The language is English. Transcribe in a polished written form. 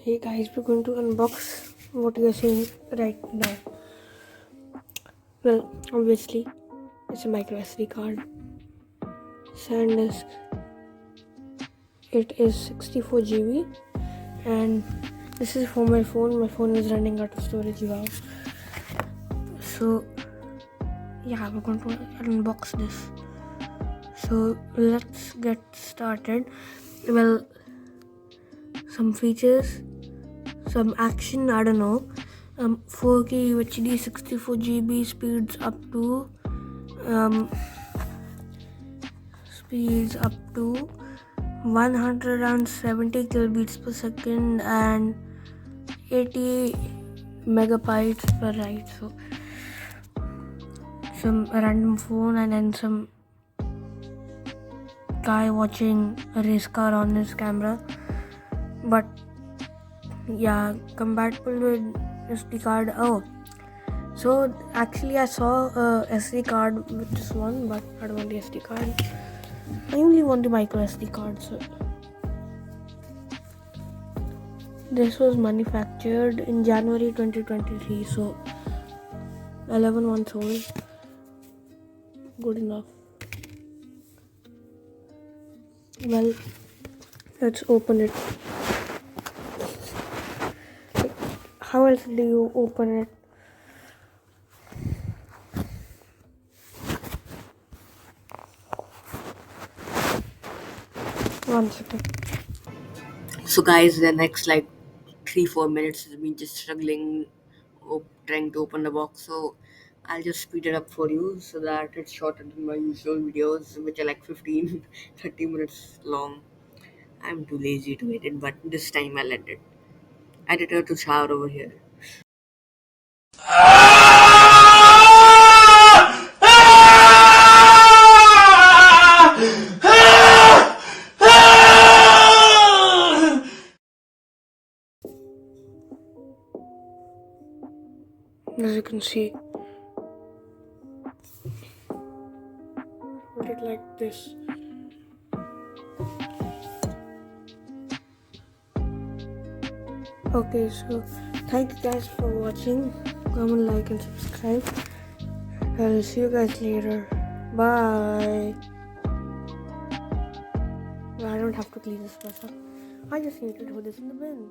Hey guys, we're going to unbox what you're seeing right now. Well, obviously, it's a microSD card. SanDisk. It is 64 GB, and this is for my phone. My phone is running out of storage. Wow. So, yeah, we're going to unbox this. So, let's get started. Well, some features, some action, I don't know. 4K UHD 64 GB speeds up to 170 kilobits per second and 80 megabytes per write. So some random phone and then some guy watching a race car on his camera, but yeah, compatible with SD card. Oh, so actually I saw a SD card with this one, but I don't want the SD card. I only want the micro SD card. So this was manufactured in January 2023, so 11 months old. Good enough. Well, let's open it. How else do you open it? One second. So guys, the next 3-4 minutes is me just struggling, trying to open the box. So I'll just speed it up for you so that it's shorter than my usual videos, which are 15-30 minutes long. I'm too lazy to edit, but this time I'll edit. Editor Tushar over here. As you can see, put it like this. Okay, so thank you guys for watching. Comment, like, and subscribe. I'll see you guys later. Bye. I don't have to clean this myself. I just need to throw this in the bin.